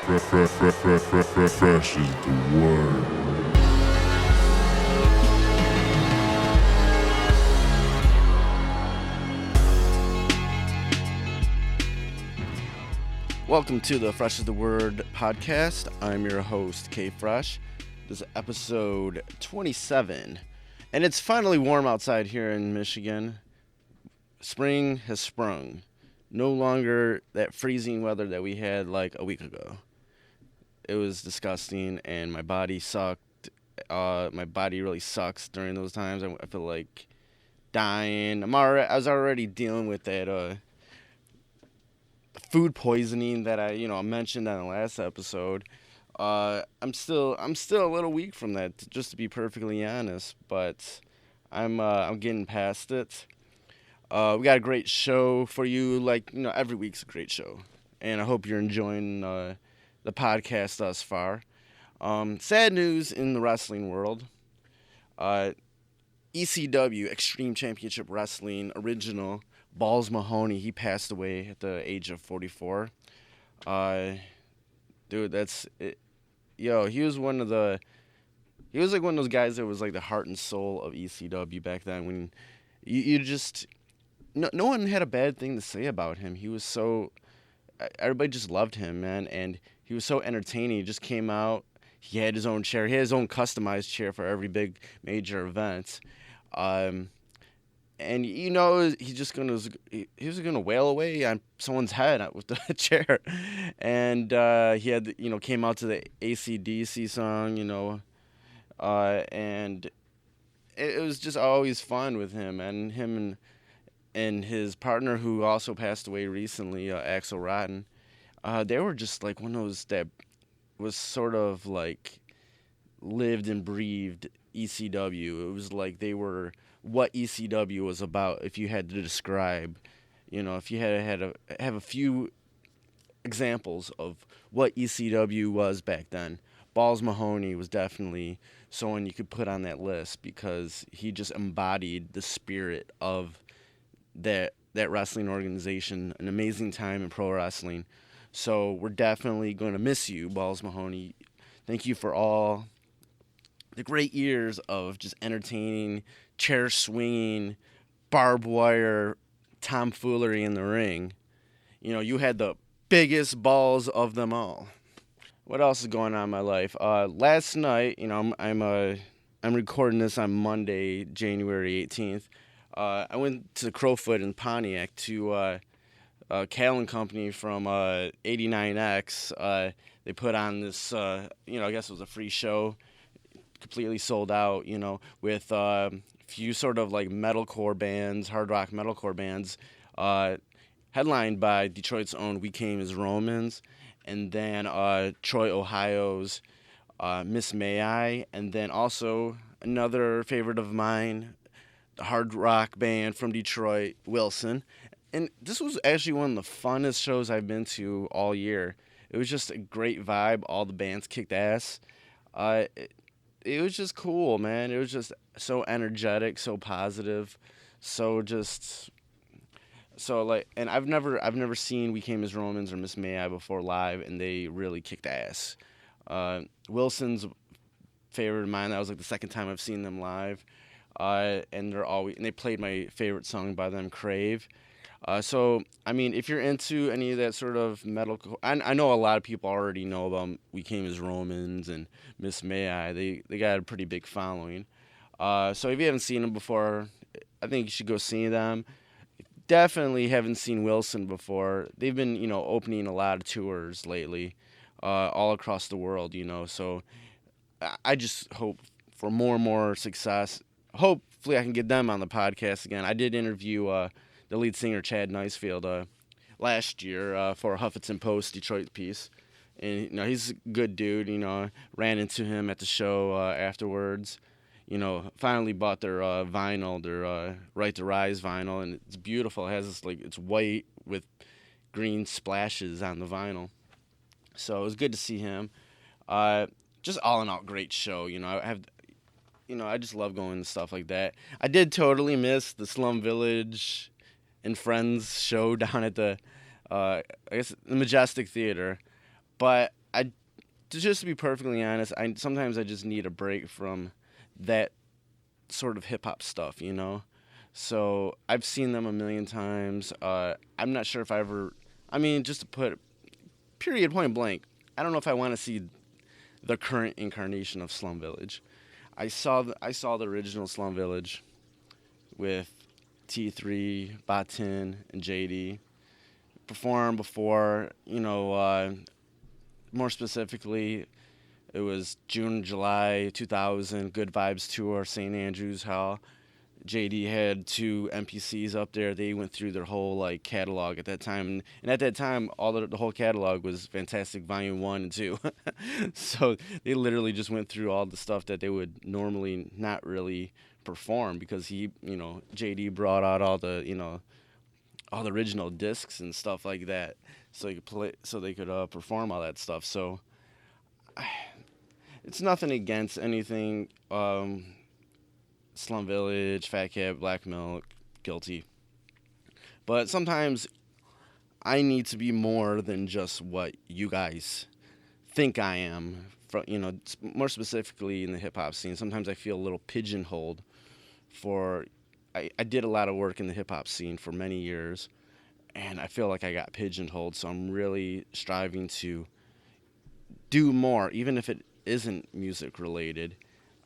Fresh is the word. Welcome to the Fresh is the Word podcast. I'm your host, K Fresh. This is episode 27, and it's finally warm outside here in Michigan. Spring has sprung. No longer that freezing weather that we had like a week ago. It was disgusting, and my body sucked. My body really sucks during those times. I feel like dying. I was already dealing with that food poisoning that I mentioned on the last episode. I'm still a little weak from that, just to be perfectly honest. But I'm getting past it. We got a great show for you. Every week's a great show, and I hope you're enjoying the podcast thus far. Sad news in the wrestling world. ECW, Extreme Championship Wrestling original, Balls Mahoney, he passed away at the age of 44. Dude, that's it. Yo, he was like one of those guys that was like the heart and soul of ECW back then, when you just, no one had a bad thing to say about him. He was so, everybody just loved him, man, and he was so entertaining. He just came out, he had his own chair, he had his own customized chair for every big major event. And he was gonna wail away on someone's head with the chair, and he had came out to the AC/DC song, and it was just always fun with him and his partner, who also passed away recently, Axel Rotten. They were just like one of those that was sort of like lived and breathed ECW. It was like they were what ECW was about. If you had to describe, if you had to have a few examples of what ECW was back then, Balls Mahoney was definitely someone you could put on that list, because he just embodied the spirit of that wrestling organization. An amazing time in pro wrestling. So we're definitely going to miss you, Balls Mahoney. Thank you for all the great years of just entertaining, chair swinging, barbed wire tomfoolery in the ring. You had the biggest balls of them all. What else is going on in my life? Last night, I'm recording this on Monday, January 18th. I went to Crowfoot in Pontiac to Cal and Company from 89X. They put on this, I guess it was a free show, completely sold out, with a few sort of like metalcore bands, hard rock metalcore bands, headlined by Detroit's own We Came as Romans, and then Troy, Ohio's Miss May I, and then also another favorite of mine, the hard rock band from Detroit, Wilson. And this was actually one of the funnest shows I've been to all year. It was just a great vibe. All the bands kicked ass. It was just cool, man. It was just so energetic, so positive, and I've never seen We Came as Romans or Miss May I before live, and they really kicked ass. Wilson's a favorite of mine. That was like the second time I've seen them live, and they played my favorite song by them, Crave. So, I mean, if you're into any of that sort of metal, I know a lot of people already know about We Came as Romans and Miss May I. They got a pretty big following. So if you haven't seen them before, I think you should go see them. Definitely haven't seen Wilson before. They've been, opening a lot of tours lately, all across the world, So I just hope for more and more success. Hopefully I can get them on the podcast again. I did interview the lead singer, Chad Nicefield, last year for a Huffington Post Detroit piece. And, he's a good dude, ran into him at the show afterwards. Finally bought their vinyl, their Right to Rise vinyl, and it's beautiful. It has this, it's white with green splashes on the vinyl. So it was good to see him. Just all in all, great show. I just love going to stuff like that. I did totally miss the Slum Village and Friends show down at the Majestic Theater. But I just to be perfectly honest, sometimes I just need a break from that sort of hip hop stuff, you know. So I've seen them a million times. I'm not sure if I ever. I mean, just to put period point blank, I don't know if I want to see the current incarnation of Slum Village. I saw the original Slum Village with T3, Batin, and JD perform before. More specifically, it was June, July 2000, Good Vibes Tour, St. Andrews Hall. JD had two MPCs up there. They went through their whole like catalog at that time, and at that time, all the whole catalog was Fantastic Volume 1 and 2. So they literally just went through all the stuff that they would normally not really perform because JD brought out all the all the original discs and stuff like that, so they could perform all that stuff. So it's nothing against anything. Slum Village, Fat Cat, Black Milk, Guilty. But sometimes I need to be more than just what you guys think I am. More specifically in the hip hop scene. Sometimes I feel a little pigeonholed. I did a lot of work in the hip hop scene for many years, and I feel like I got pigeonholed. So I'm really striving to do more, even if it isn't music related.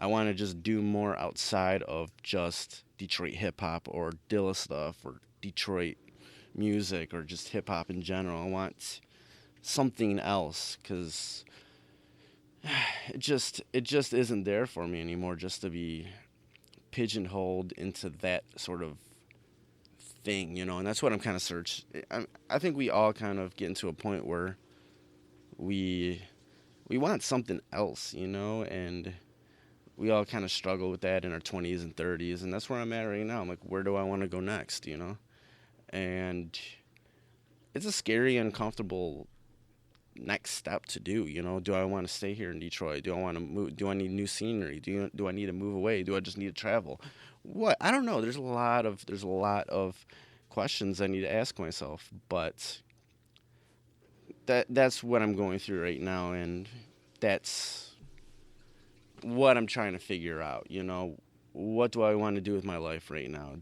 I want to just do more outside of just Detroit hip hop or Dilla stuff or Detroit music or just hip hop in general. I want something else because it just isn't there for me anymore. Just to be pigeonholed into that sort of thing, and that's what I'm kind of searching. I think we all kind of get into a point where we want something else, and we all kind of struggle with that in our 20s and 30s, and that's where I'm at right now. I'm like, where do I want to go next, And it's a scary, uncomfortable next step to do, Do I want to stay here in Detroit? Do I want to move? Do I need new scenery? Do I need to move away? Do I just need to travel? What? I don't know. There's a lot of questions I need to ask myself, but that's what I'm going through right now, and that's what I'm trying to figure out, what do I want to do with my life right now?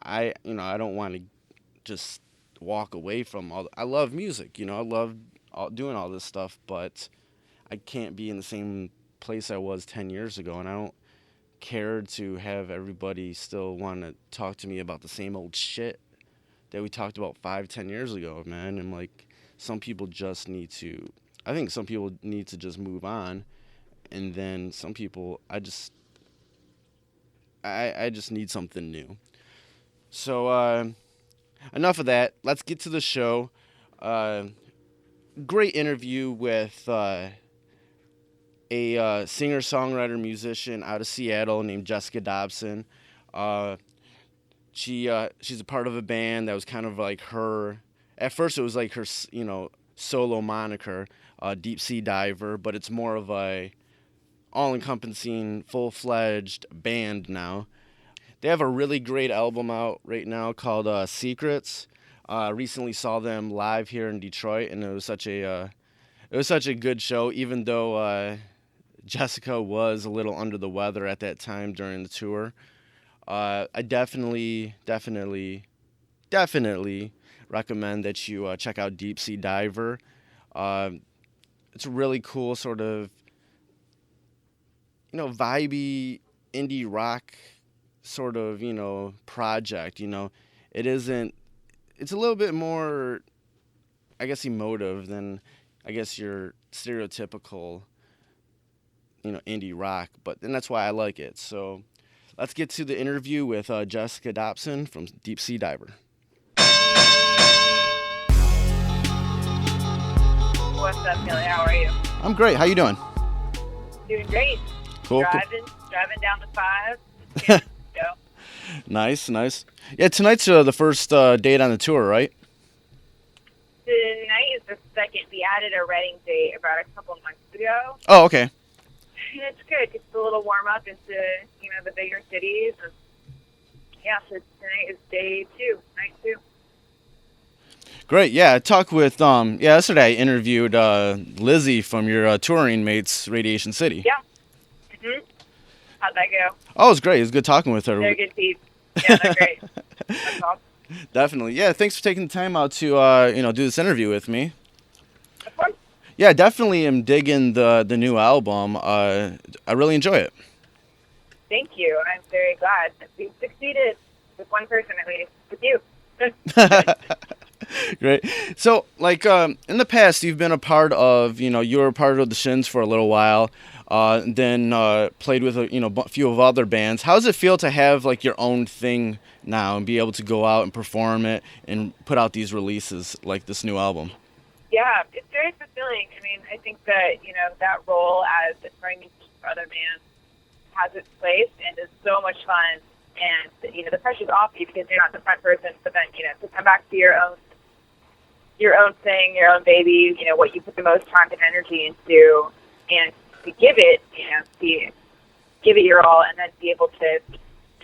I don't want to just walk away from I love music, I love doing all this stuff, but I can't be in the same place I was 10 years ago, and I don't care to have everybody still want to talk to me about the same old shit that we talked about 5-10 years ago, man. And like, some people just need to, I think some people need to just move on. And then some people, I just need something new. So enough of that. Let's get to the show. Great interview with a singer, songwriter, musician out of Seattle named Jessica Dobson. She's a part of a band that was kind of like her. At first, it was like her, solo moniker, Deep Sea Diver, but it's more of a all-encompassing, full-fledged band now. They have a really great album out right now called Secrets. Recently saw them live here in Detroit, and it was such a good show. Even though Jessica was a little under the weather at that time during the tour, I definitely recommend that you check out Deep Sea Diver. It's a really cool sort of vibey indie rock sort of, project, it's a little bit more, I guess, emotive than, I guess, your stereotypical, indie rock, and that's why I like it. So let's get to the interview with Jessica Dobson from Deep Sea Diver. What's up, Kelly? How are you? I'm great. How you doing? Doing great. Cool. Driving down to 5. Go. Nice. Yeah, tonight's the first date on the tour, right? Tonight is the second. We added a Reading date about a couple months ago. Oh, okay. And it's good. It's a little warm up into, the bigger cities. And yeah, so tonight is night 2. Great. Yeah, I talked with yesterday I interviewed Lizzie from your touring mates, Radiation City. Yeah. hmm How'd that go? Oh, it was great. It was good talking with her. They're good peeps. Yeah, they're great. That's awesome. Definitely. Yeah, thanks for taking the time out to do this interview with me. Of course. Yeah, I definitely am digging the new album. I really enjoy it. Thank you. I'm very glad that we succeeded with one person at least, with you. Great. So, like, in the past, you've been a part of, you were a part of the Shins for a little while, then played with, a few of other bands. How does it feel to have, like, your own thing now and be able to go out and perform it and put out these releases, like this new album? Yeah, it's very fulfilling. I mean, I think that, that role as a touring musician for other bands has its place and is so much fun. And, the pressure's off you because you're not the front person, but then, to come back to your own thing, your own baby, what you put the most time and energy into, and to give it, give it your all, and then be able to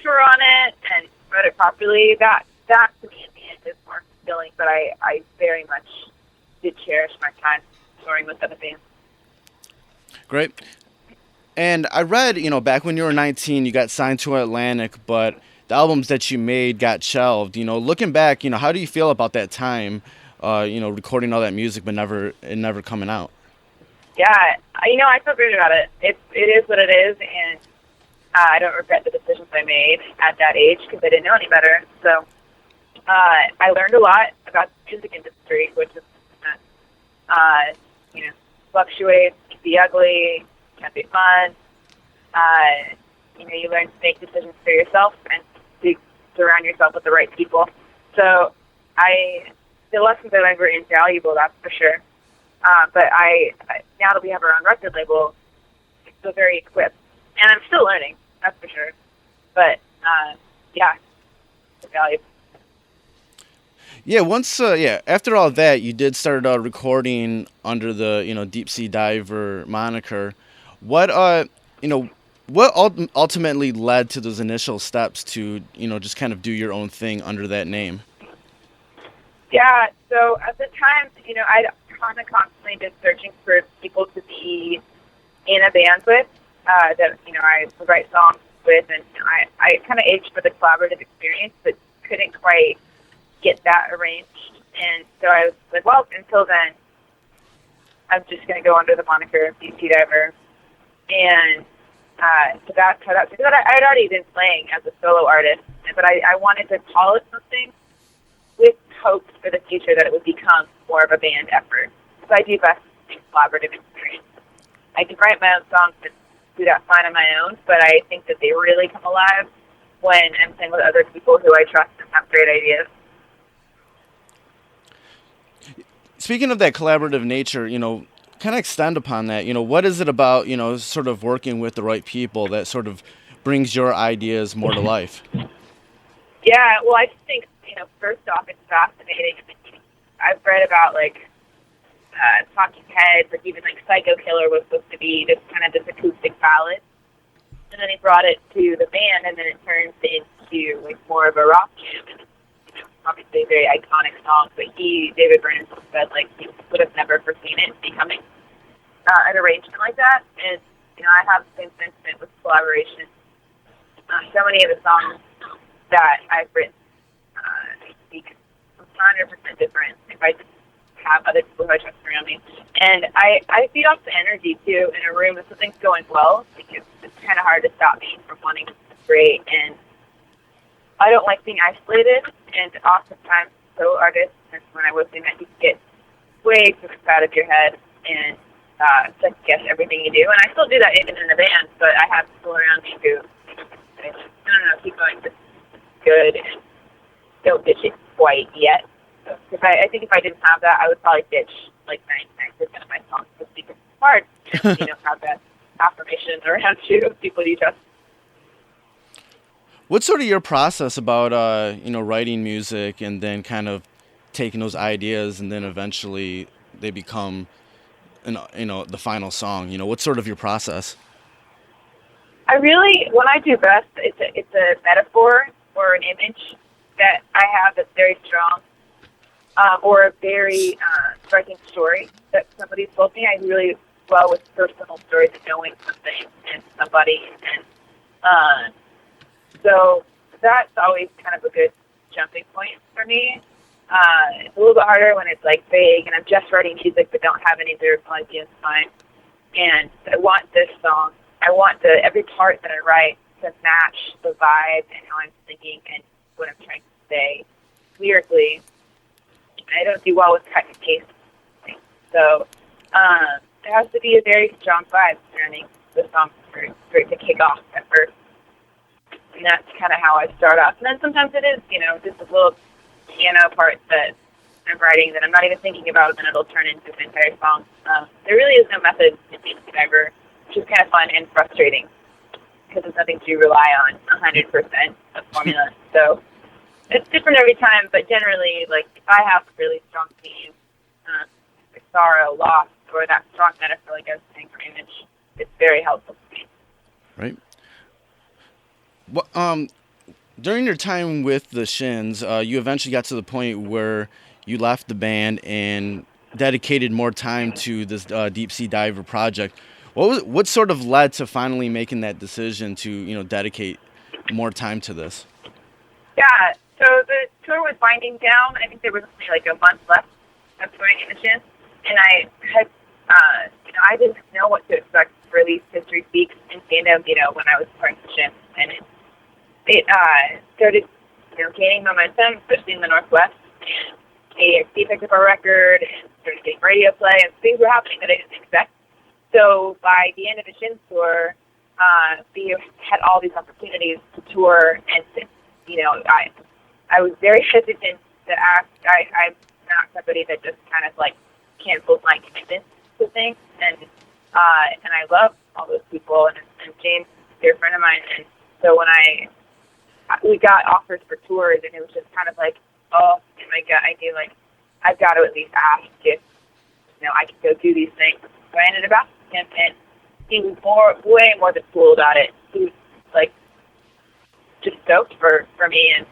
tour on it and promote it properly, that to me in the end is more fulfilling, but I very much did cherish my time touring with other bands. Great. And I read, back when you were 19, you got signed to Atlantic, but the albums that you made got shelved. Looking back, how do you feel about that time, recording all that music but never coming out? Yeah, I feel great about it. It is what it is, and I don't regret the decisions I made at that age because I didn't know any better. So I learned a lot about the music industry, which is, fluctuates, can be ugly, can be fun. You learn to make decisions for yourself and to surround yourself with the right people. So the lessons I learned were invaluable, that's for sure. But now that we have our own record label, I feel very equipped. And I'm still learning, that's for sure. But, it's valuable. Yeah, after all that, you did start recording under the, Deep Sea Diver moniker. What ultimately led to those initial steps to, just kind of do your own thing under that name? Yeah, so at the time, I'd kind of constantly been searching for people to be in a band with, that, I would write songs with, and I kind of itched for the collaborative experience, but couldn't quite get that arranged. And so I was like, well, until then, I'm just going to go under the moniker Deep Sea Diver. And so that's how that, because I had already been playing as a solo artist, but I wanted to call it something with hopes for the future that it would become more of a band effort. So I do best in collaborative experience. I can write my own songs and do that fine on my own, but I think that they really come alive when I'm playing with other people who I trust and have great ideas. Speaking of that collaborative nature, kind of extend upon that. What is it about, sort of working with the right people that sort of brings your ideas more to life? Yeah, well, I just think, first off, it's fascinating. I've read about, Talking Heads, even, Psycho Killer was supposed to be this acoustic ballad. And then he brought it to the band, and then it turns into, more of a rock jam. And, obviously a very iconic song, but David Byrne, said, he would have never foreseen it becoming an arrangement like that. And, I have the same sentiment with collaboration. So many of the songs that I've written speak 100% different if I just have other people who I trust around me. And I feed off the energy, too, in a room if something's going well, because it's kind of hard to stop me from wanting to be great. And I don't like being isolated, and oftentimes, so artists, when I was doing that, you get way too out of your head and second-guess everything you do. And I still do that even in a band, but I have people around me who say, no, keep going, this is good, and don't ditch it quite yet. So, I think if I didn't have that, I would probably ditch 99% of my songs, because it's hard to have that affirmation around you, people you trust. What's sort of your process about, writing music and then kind of taking those ideas and then eventually they become, the final song? What's sort of your process? When I do best, it's a metaphor or an image that I have that's very strong. or a very striking story that somebody told me. I really well with personal stories and knowing something and somebody, and so that's always kind of a good jumping point for me. It's a little bit harder when it's like vague and I'm just writing music but don't have any lyrical ideas in mind. And I want this song, I want every part that I write to match the vibe and how I'm thinking and what I'm trying to say lyrically. I don't do well with cut and paste things. So there has to be a very strong vibe surrounding the song for it to kick off at first. And that's kind of how I start off. And then sometimes it is, just a little piano part that I'm writing that I'm not even thinking about, and then it'll turn into an entire song. There really is no method in being a diver, which is kind of fun and frustrating because it's nothing to rely on 100% of formula. So it's different every time, but generally, like, if I have a really strong theme, like sorrow, loss, or that strong metaphor, like I was saying for image, it's very helpful to me. Right. Well, during your time with the Shins, you eventually got to the point where you left the band and dedicated more time to this deep sea diver project. What sort of led to finally making that decision to dedicate more time to this? Yeah, so the tour was winding down. I think there was only like a month left of touring in the Shins, and I had I didn't know what to expect for these history speaks in tandem. When I was touring the Shins, and it started gaining momentum, especially in the Northwest. AXT picked up our record, started getting radio play, and things were happening that I didn't expect. So by the end of the Shins tour, we had all these opportunities to tour, and I was very hesitant to ask. I'm not somebody that just kind of like cancels my commitments to things, and I love all those people, and James is a dear friend of mine, and so when we got offers for tours, and it was just kind of like, oh my God, I knew like I've got to at least ask if I could go do these things. So I ended up asking him, and he was way more than cool about it. He was like just stoked for me, and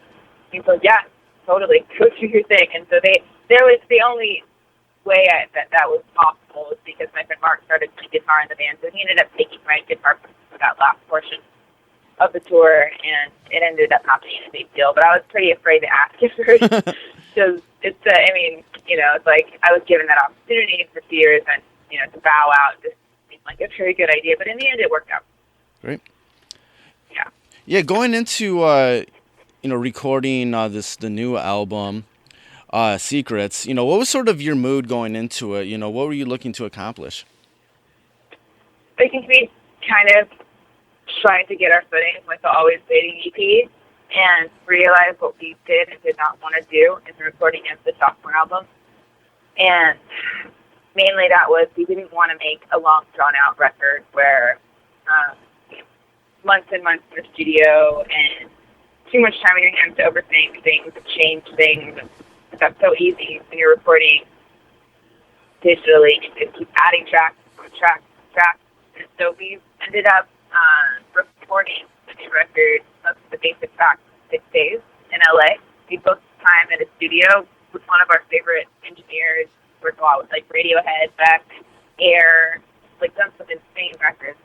he said, yeah, totally, go do your thing. And so there was the only way that was possible was because my friend Mark started playing guitar in the band, so he ended up taking my guitar for that last portion of the tour, and it ended up not being a big deal. But I was pretty afraid to ask him first, because it's it's like I was given that opportunity for 2 years, and to bow out just seemed like a very good idea. But in the end, it worked out. Great. Yeah. Yeah, going into recording the new album, Secrets. What was sort of your mood going into it? What were you looking to accomplish? I think we kind of trying to get our footing with the Always Waiting EP and realize what we did and did not want to do in the recording of the sophomore album. And mainly that was we didn't want to make a long, drawn-out record where months and months in the studio and too much time in your hands to overthink things, to change things. That's so easy when you're recording digitally. You just keep adding tracks. And so we ended up recording the new record of the basic facts 6 days in LA. We booked time at a studio with one of our favorite engineers. Worked a lot with like Radiohead, Beck, Air, like done some insane records.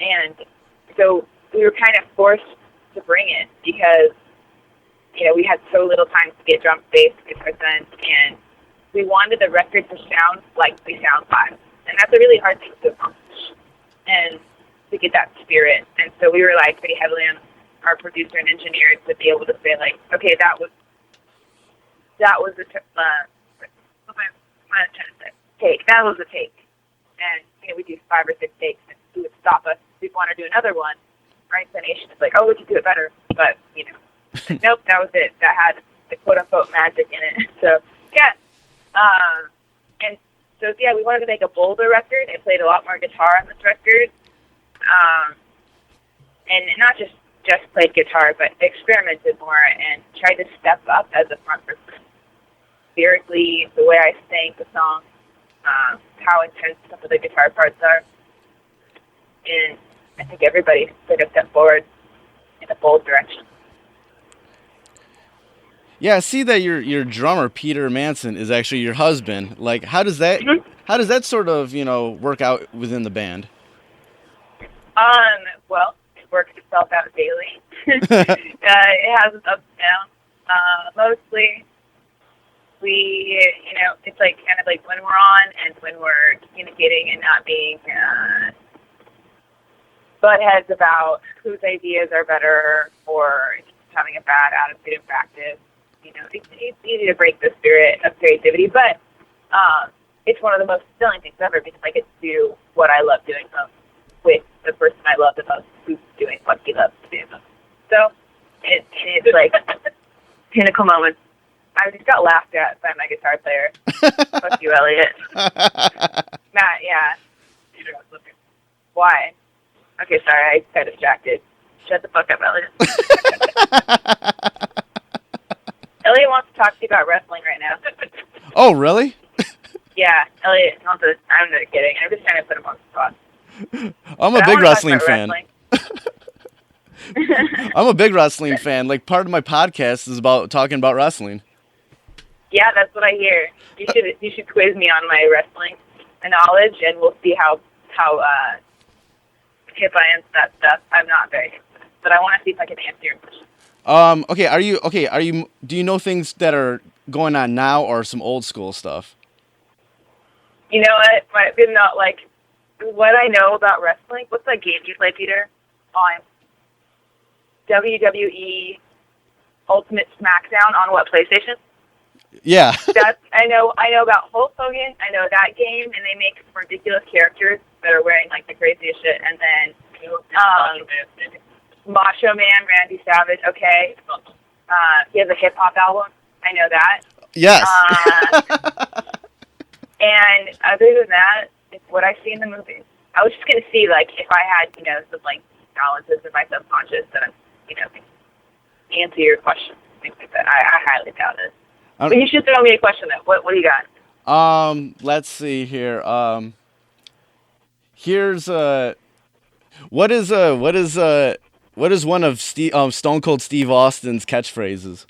And so we were kind of forced to bring it because we had so little time to get drum, bass, guitar done, and we wanted the record to sound like we sound live. And that's a really hard thing to accomplish. And to get that spirit. And so we relied pretty heavily on our producer and engineer to be able to say, like, okay, that was a take. That was a take. And we do 5 or 6 takes, and he would stop us if we want to do another one. Our inclination is like, oh, we could do it better. But nope, that was it. That had the quote unquote magic in it. So yeah. And so yeah, we wanted to make a bolder record. I played a lot more guitar on this record. And not just played guitar, but experimented more and tried to step up as a front person. Lyrically, the way I sang the song, how intense some of the guitar parts are. And I think everybody took a step forward in a bold direction. Yeah, I see that your drummer Peter Manson is actually your husband. Like, how does that sort of work out within the band? Well, it works itself out daily. It has its ups and downs. Mostly, it's like kind of like when we're on and when we're communicating and not being butt heads about whose ideas are better or just having a bad attitude in practice. It's easy to break the spirit of creativity, but it's one of the most fulfilling things ever because I get to do what I love doing most with the person I love the most who's doing what he loves to do. So it's like pinnacle moments. I just got laughed at by my guitar player. Fuck you, Elliot. Matt, yeah. Why? Okay, sorry, I got distracted. Shut the fuck up, Elliot. Elliot wants to talk to you about wrestling right now. Oh, really? Yeah, Elliot wants to. I'm not kidding. I'm just trying to put him on the spot. I'm a big wrestling fan. I'm a big wrestling fan. Like, part of my podcast is about talking about wrestling. Yeah, that's what I hear. You should quiz me on my wrestling knowledge, and we'll see how hip I am to that stuff. I'm not very hip, but I want to see if I can answer your question. Do you know things that are going on now or some old school stuff? You know what? What I know about wrestling. What's that game you play, Peter? On WWE Ultimate SmackDown on what, PlayStation? Yeah. I know about Hulk Hogan. I know that game, and they make some ridiculous characters that are wearing like the craziest shit. And then Macho Man, Randy Savage. Okay, he has a hip hop album. I know that. Yes. And other than that, it's what I see in the movies. I was just gonna see like if I had some like balances in my subconscious that answer your question, things like that. I highly doubt it. But you should throw me a question though. What do you got? Let's see here. Here's what is one of Stone Cold Steve Austin's catchphrases?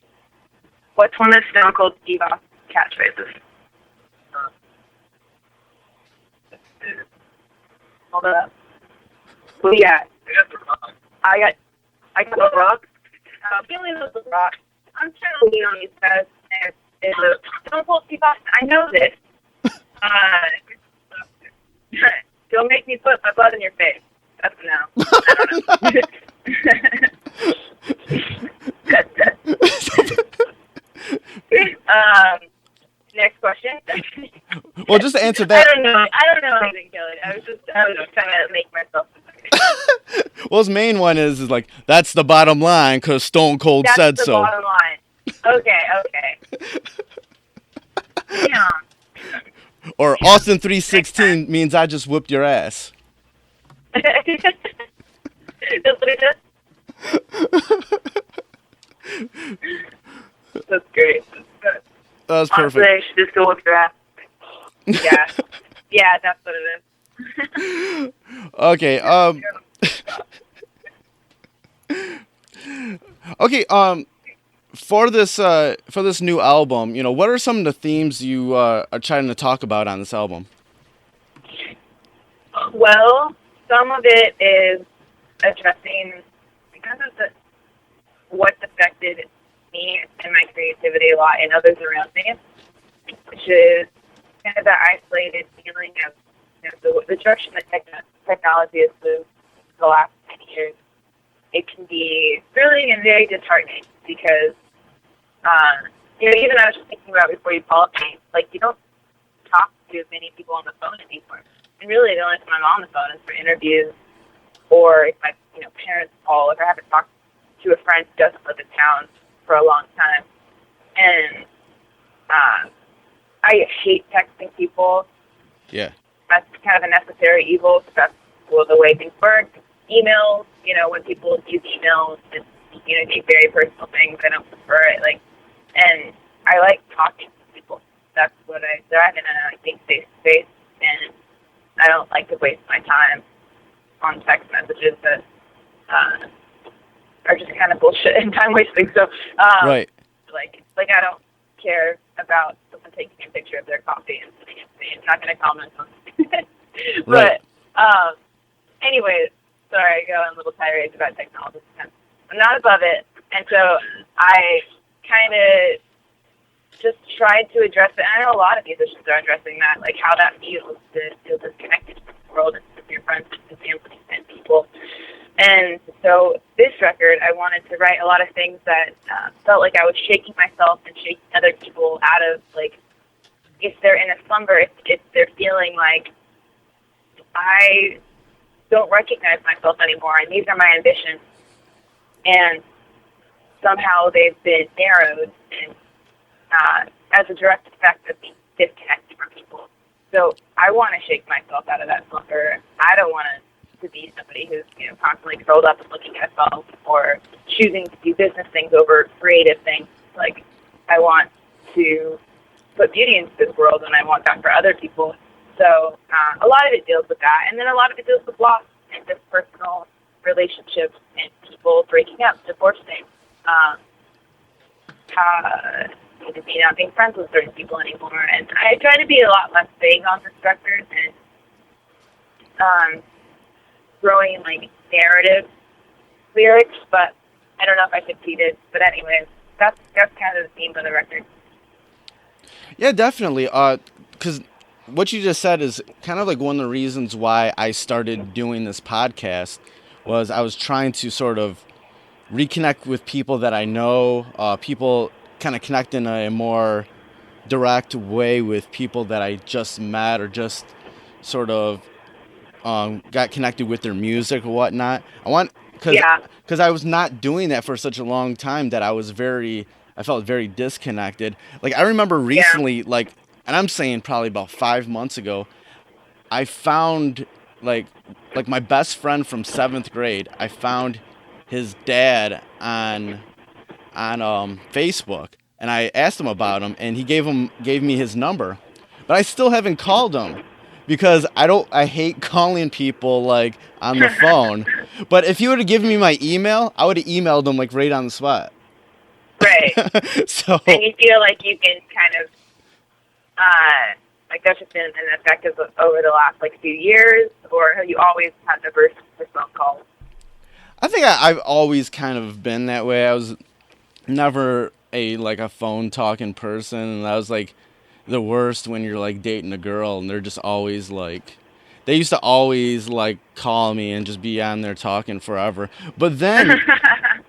What's one of Stone Cold Steve Austin's catchphrases? Hold up. What do you got? I got the Rock. Feeling of the Rock. I'm trying to lean on these guys. Stone Cold Steve Austin. I know this. Don't make me put my butt in your face. That's no. I don't know. Next question. Well, just to answer that. I don't know anything, Kelly. I was trying to make myself. Well, his main one is like, that's the bottom line because Stone Cold said so. That's the bottom line. Okay. Yeah. Or Austin 316 means I just whipped your ass. That's what it does? That's great. That was perfect. Honestly, I should just go with your ass. Yeah. Yeah, that's what it is. Okay, okay, for this new album, what are some of the themes you are trying to talk about on this album? Well, some of it is addressing because of what's affected me and my creativity a lot and others around me, which is kind of that isolated feeling of the direction that technology has moved the last 10 years. It can be thrilling and very disheartening because, even I was just thinking about before you called me, like, you don't talk to as many people on the phone anymore. And really, the only time I'm on the phone is for interviews or if my parents call, if I haven't talked to a friend who doesn't live in town for a long time. And I hate texting people. Yeah. That's kind of a necessary evil because that's the way things work. Emails, when people use emails to communicate very personal things, I don't prefer it. And I like talking to people. That's what I thrive in, and I think face-to-face. And I don't like to waste my time on text messages that are just kind of bullshit and time wasting. So, right. Like, I don't care about someone taking a picture of their coffee and sending it to me. I'm not going to comment on it. Right. But, anyways, sorry, I go on little tirades about technology. I'm not above it. And so I kind of just tried to address it. And I know a lot of musicians are addressing that, like how that feels to feel disconnected from the world and with your friends and family and people. And so this record, I wanted to write a lot of things that felt like I was shaking myself and shaking other people out of, like, if they're in a slumber, if they're feeling like I don't recognize myself anymore and these are my ambitions, and somehow they've been narrowed and as a direct effect of being disconnected from people. So I want to shake myself out of that slumber. I don't want to be somebody who's, you know, constantly curled up and looking at a phone or choosing to do business things over creative things. Like, I want to put beauty into this world, and I want that for other people. So a lot of it deals with that, and then a lot of it deals with loss and just personal relationships and people breaking up, divorcing, maybe not being friends with certain people anymore. And I try to be a lot less vague on this record and throwing like narrative lyrics, but I don't know if I succeeded. But anyways, that's kind of the theme of the record. Yeah, definitely. Because what you just said is kind of like one of the reasons why I started doing this podcast was I was trying to sort of reconnect with people that I know, people kind of connect in a more direct way with people that I just met or just sort of got connected with their music or whatnot. Because I was not doing that for such a long time that I felt very disconnected. Like, I remember recently, like, and I'm saying probably about 5 months ago, I found like my best friend from 7th grade. I found his dad on Facebook, and I asked him about him, and he gave me his number, but I still haven't called him because I hate calling people like on the phone. But if he would have given me my email, I would have emailed him like right on the spot. Right. So. And you feel like you can kind of, like that's just been an effect of over the last like few years, or have you always had the burst for phone calls? I think I've always kind of been that way. I was never a phone talking person, and I was like the worst when you're like dating a girl and they're just always like, they used to always like call me and just be on there talking forever. But then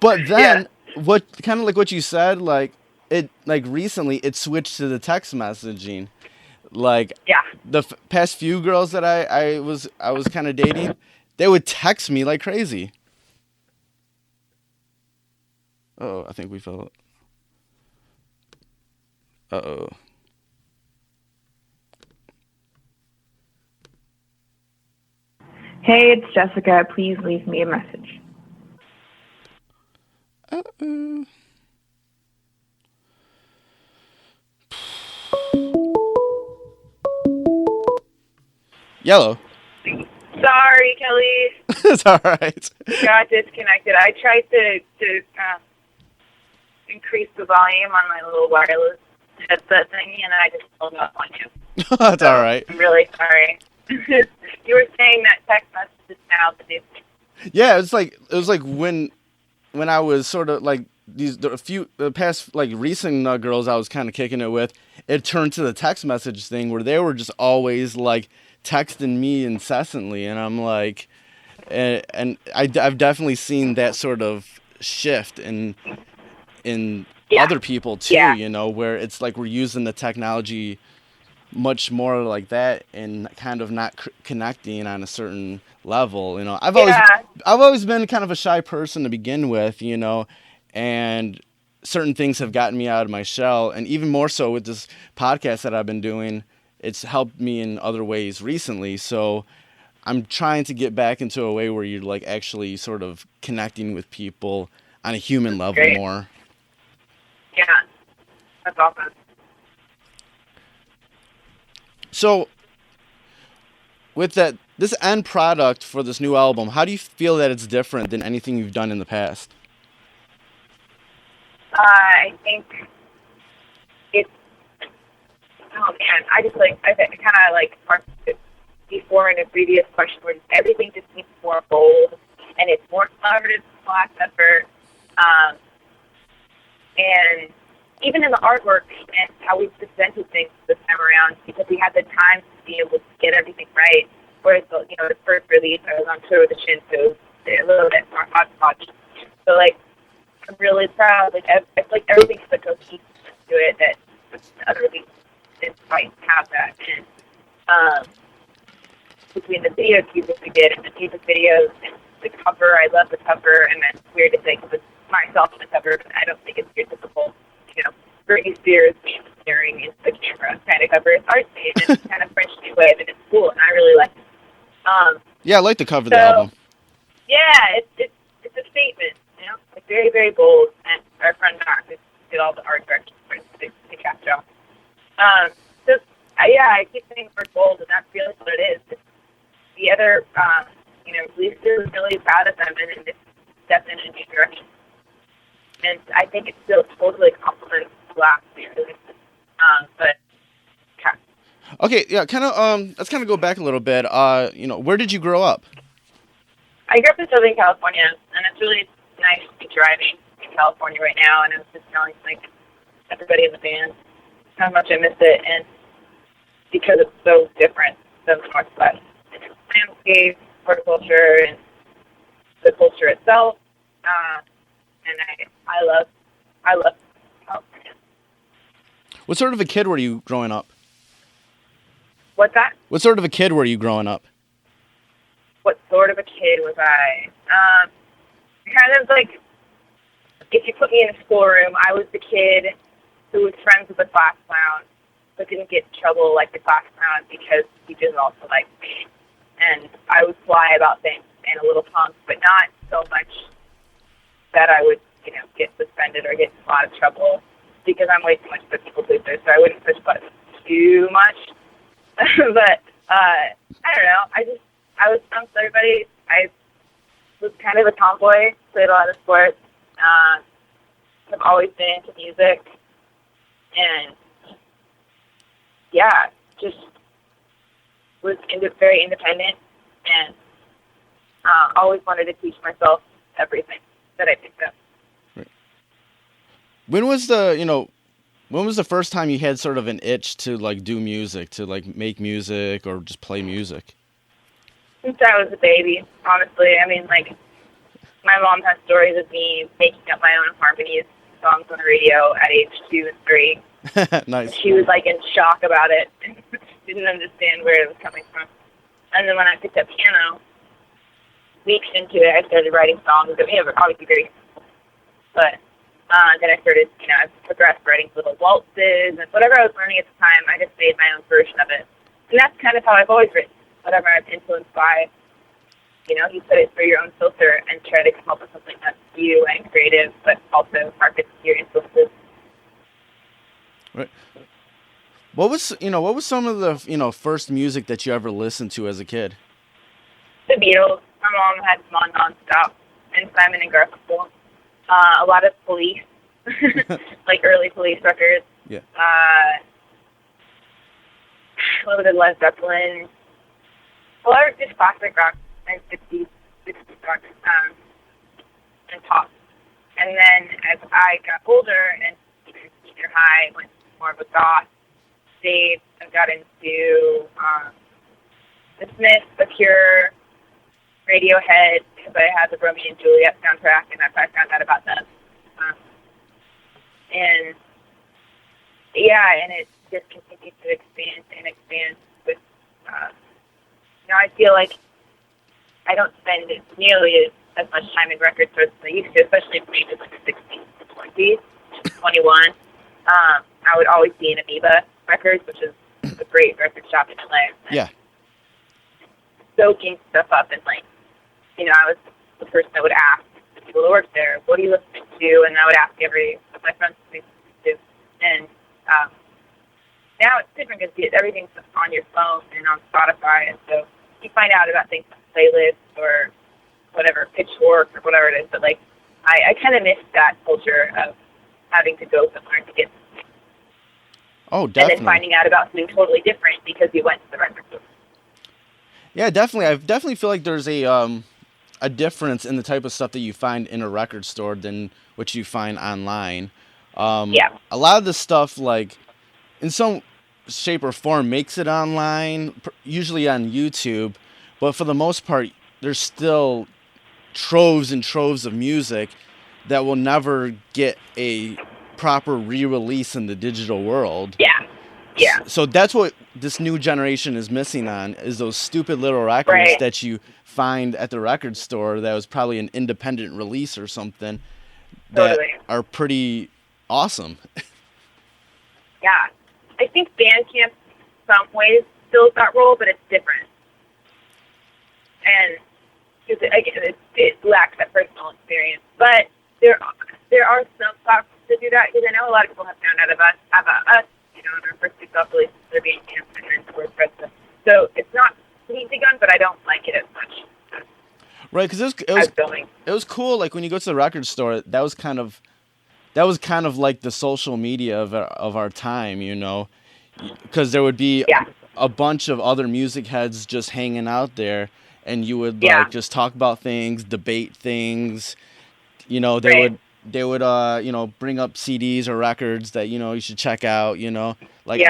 yeah. What kind of like what you said, like it like recently it switched to the text messaging. Like the past few girls that I was kind of dating, they would text me like crazy. Oh, I think we fell. Uh-oh. Hey, it's Jessica. Please leave me a message. Uh-oh. Yellow. Sorry, Kelly. It's all right. Got disconnected. I tried to increase the volume on my little wireless headset thingy, and I just pulled up on you. That's all right. I'm really sorry. You were saying that text message is now the new thing. Yeah, it was like when I was sort of like the past like recent girls I was kind of kicking it with, it turned to the text message thing where they were just always like texting me incessantly, and I'm like, and I've definitely seen that sort of shift in other people too, you know, where it's like we're using the technology much more like that and kind of not connecting on a certain level, you know. I've always been kind of a shy person to begin with, you know, and certain things have gotten me out of my shell, and even more so with this podcast that I've been doing, it's helped me in other ways recently. So I'm trying to get back into a way where you're like actually sort of connecting with people on a human level more. Yeah, that's awesome. So, with this end product for this new album, how do you feel that it's different than anything you've done in the past? I think oh man, I just like, I kind of like before in a previous question where everything just seems more bold and it's more collaborative than the last effort. And even in the artwork and how we presented things this time around, because we had the time to be able to get everything right. Whereas the first release, I was on tour with the Shin, so it was a little bit more hodgepodge. So like, I'm really proud. Like I feel like everything's so cohesive to it that the other releases didn't quite have that. And between the video cues that we did and the music videos and the cover, I love the cover, and that's weird to say because it's myself on the cover, but I don't think it's your typical, Britney Spears staring into the camera kind of cover. It's artsy and it's kind of French New Wave, and it's cool, and I really like it. Yeah, I like the cover of the album. Yeah, it's a statement, like very, very bold, and our friend Mac did all the art direction for it to catch on. I keep saying we're bold, and that's really what it is. The other, releases are really proud of them, and it's stepped in a new direction. And I think it still totally complements last year. But yeah. Okay, yeah, let's kind of go back a little bit. Where did you grow up? I grew up in Southern California, and it's really nice to be driving in California right now. And I was just telling everybody in the band how much I miss it, and because it's so different than the Northwest. It's landscape, horticulture, and the culture itself. And I love California. What sort of a kid were you growing up? What's that? What sort of a kid were you growing up? What sort of a kid was I? Kind of like, if you put me in a schoolroom, I was the kid who was friends with the class clown, but didn't get in trouble like the class clown because he didn't also like me. And I would fly about things and a little punk, but not so much that I would, get suspended or get in a lot of trouble because I'm way too much of a people pleaser, so I wouldn't push buttons too much. But I don't know. I was friends with everybody. I was kind of a tomboy, played a lot of sports. I've always been into music, and yeah, just was very independent, and always wanted to teach myself everything that I picked up. Right. When was the first time you had sort of an itch to do music, to make music or just play music? Since I was a baby, honestly. I mean, my mom has stories of me making up my own harmonies, songs on the radio at age 2 and 3. Nice. She was in shock about it and didn't understand where it was coming from. And then when I picked up piano, weeks into it, I started writing songs that were obviously very simple. But then I started, I progressed writing little waltzes and whatever I was learning at the time, I just made my own version of it. And that's kind of how I've always written. Whatever I'm influenced by, you put it through your own filter and try to come up with something that's you and creative, but also markets your influences. Right. What was some of the, first music that you ever listened to as a kid? The Beatles. My mom had them on nonstop, and Simon and Garfunkel. A lot of Police, early Police records. Yeah. A little bit of Led Zeppelin. A lot of just classic rock and 60s rock and pop. And then as I got older and junior high, went more of a goth stage and got into The Smiths, The Cure, Radiohead, because I had the Romeo and Juliet soundtrack, and that's how I found out about them. And it just continues to expand and expand with, I feel like I don't spend nearly as much time in record stores as I used to, especially from ages 16 to 20, 21. I would always be in Amoeba Records, which is a great record shop in LA. Yeah. Soaking stuff up and I was the person that would ask the people who worked there, what are you listening to? And I would ask every of my friends what they listened to. And now it's different because everything's on your phone and on Spotify, and so you find out about things on playlists or whatever, Pitchfork or whatever it is. But I kind of miss that culture of having to go somewhere to get. Oh, And then definitely. finding out about something totally different because you went to the record store. Yeah, definitely. I definitely feel like there's a difference in the type of stuff that you find in a record store than what you find online. Yeah. A lot of the stuff, like, in some shape or form, makes it online, usually on YouTube, but for the most part, there's still troves and troves of music that will never get a proper re-release in the digital world. Yeah. Yeah. So that's what this new generation is missing on, is those stupid little records Right. that you find at the record store that was probably an independent release or something that Totally. are pretty awesome. Yeah. I think Bandcamp, some ways, fills that role, but it's different. And because it lacks that personal experience. But there are some platforms that do that, because I know a lot of people have found out about us, on our first two self-releases, their Bandcamp and then WordPress. So it's not completely gone, but I don't like it as much. Right, because it was cool. Like when you go to the record store, that was kind of like the social media of our time, because there would be a bunch of other music heads just hanging out there, and you would like just talk about things, debate things. They would bring up CDs or records that you should check out. Like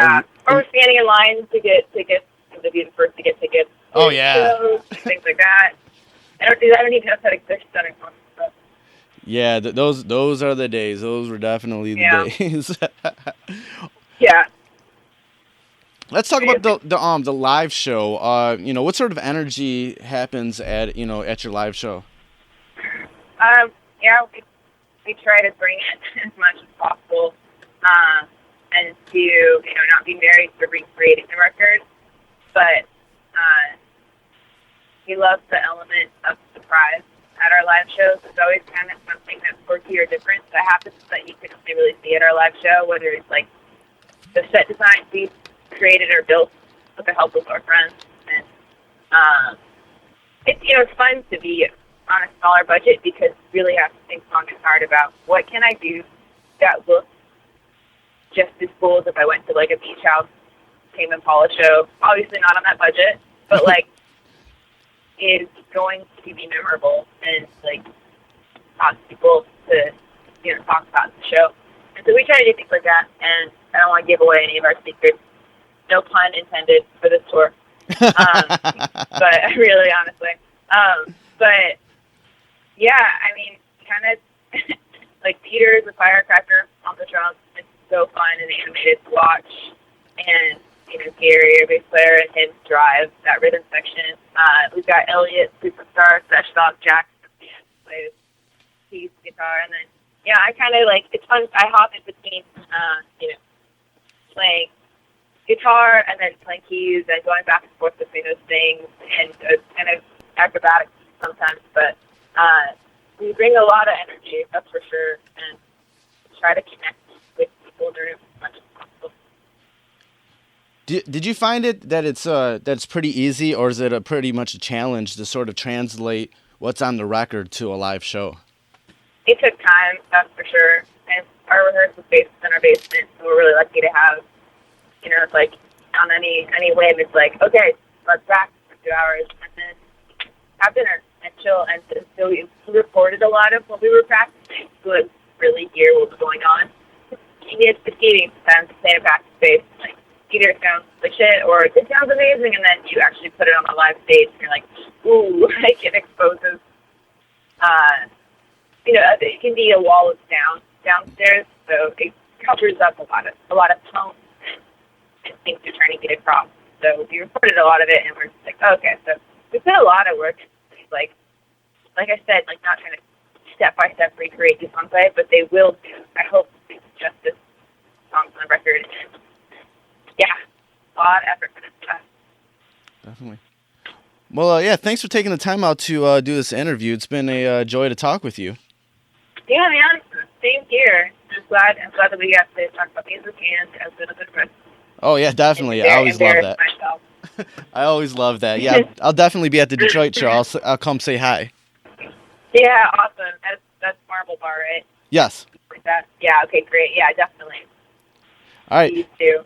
or standing in line to get tickets, to be the first to get tickets. Oh yeah, shows, things like that. I don't even know if that exists anymore. Yeah, those are the days. Those were definitely the days. Yeah. Let's talk about the live show. What sort of energy happens at your live show? We try to bring it as much as possible, and to not be married to recreating the record, but we love the element of surprise at our live shows. It's always kind of something that's quirky or different that happens that you can only really see at our live show, whether it's like the set design we created or built with the help of our friends. And it's fun to be on a smaller budget, because you really have to think long and hard about what can I do that looks just as cool as if I went to like a beach house Tame Impala show. Obviously not on that budget, but like is going to be memorable and like cause people to talk about the show. And so we try to do things like that, and I don't want to give away any of our secrets. No pun intended for this tour. But really, honestly. But yeah, I mean, kind of like Peter is a firecracker on the drums. It's so fun and animated to watch. And Gary, our bass player, and him drive that rhythm section. We've got Elliot, superstar, Sesh Dog Jack, plays keys, guitar, and then I kind of like, it's fun. I hop in between, playing guitar and then playing keys and going back and forth between those things, and kind of acrobatic sometimes, but we bring a lot of energy, that's for sure, and try to connect with people during as much as possible. Did you find it that it's pretty easy, or is it pretty much a challenge to sort of translate what's on the record to a live show? It took time, that's for sure, and our rehearsal space is in our basement, so we're really lucky to have, it's like on any whim, it's like, okay, let's practice for 2 hours, and then have dinner and chill. And so we recorded a lot of what we were practicing, so it really hear what was going on. It's deceiving sometimes to stay in practice space. Like, either it sounds like shit or it sounds amazing, and then you actually put it on a live stage and you're like, ooh, like it exposes. It can be a wall of sound downstairs, so it covers up a lot of tone and things you're trying to get across. So we recorded a lot of it, and we're just like, okay, so we put a lot of work. Like I said, like not trying to step-by-step recreate these songs live, but they will do, I hope, justice songs on the record. Yeah, a lot of effort for this stuff. Definitely. Well, thanks for taking the time out to do this interview. It's been a joy to talk with you. Yeah, man, same here. I'm glad that we got to talk about music and as good as it. Oh yeah, definitely. I always love that. I always love that. Yeah, I'll definitely be at the Detroit show. I'll come say hi. Yeah, awesome. That's Marble Bar, right? Yes. Like that. Yeah. Okay. Great. Yeah, definitely. All right. You too.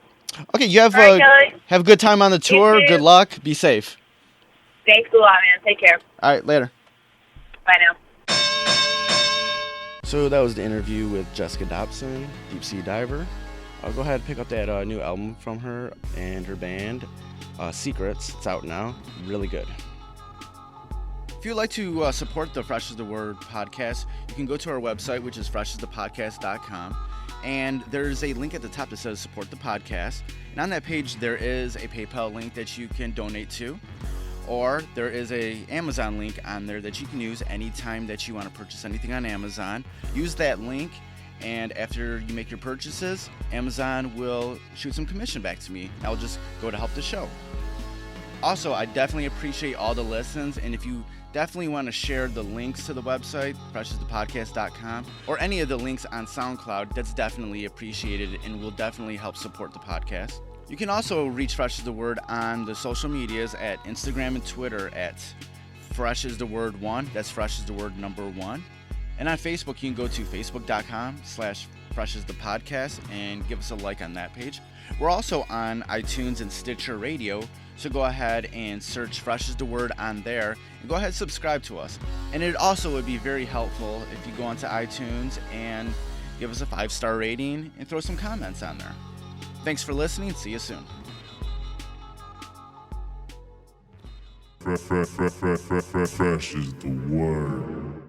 Okay, you have All right, Kelly. have a good time on the tour. too. Good luck. Be safe. Thanks a lot, man. Take care. All right, later. Bye now. So that was the interview with Jessica Dobson, deep sea diver. I'll go ahead and pick up that new album from her and her band, Secrets. It's out now. Really good. If you'd like to support the Fresh is the Word podcast, you can go to our website, which is freshisthepodcast.com. And there's a link at the top that says support the podcast. And on that page, there is a PayPal link that you can donate to. Or there is a Amazon link on there that you can use anytime that you want to purchase anything on Amazon. Use that link, and after you make your purchases, Amazon will shoot some commission back to me. I'll just go to help the show. Also, I definitely appreciate all the listens, and if you definitely want to share the links to the website, freshisthepodcast.com, or any of the links on SoundCloud, that's definitely appreciated and will definitely help support the podcast. You can also reach Fresh is the Word on the social medias at Instagram and Twitter at Fresh is the Word 1. That's Fresh is the Word number 1. And on Facebook, you can go to facebook.com/Fresh is the Podcast and give us a like on that page. We're also on iTunes and Stitcher Radio, so go ahead and search Fresh is the Word on there and go ahead and subscribe to us. And it also would be very helpful if you go onto iTunes and give us a 5-star rating and throw some comments on there. Thanks for listening. See you soon. Fresh is the word.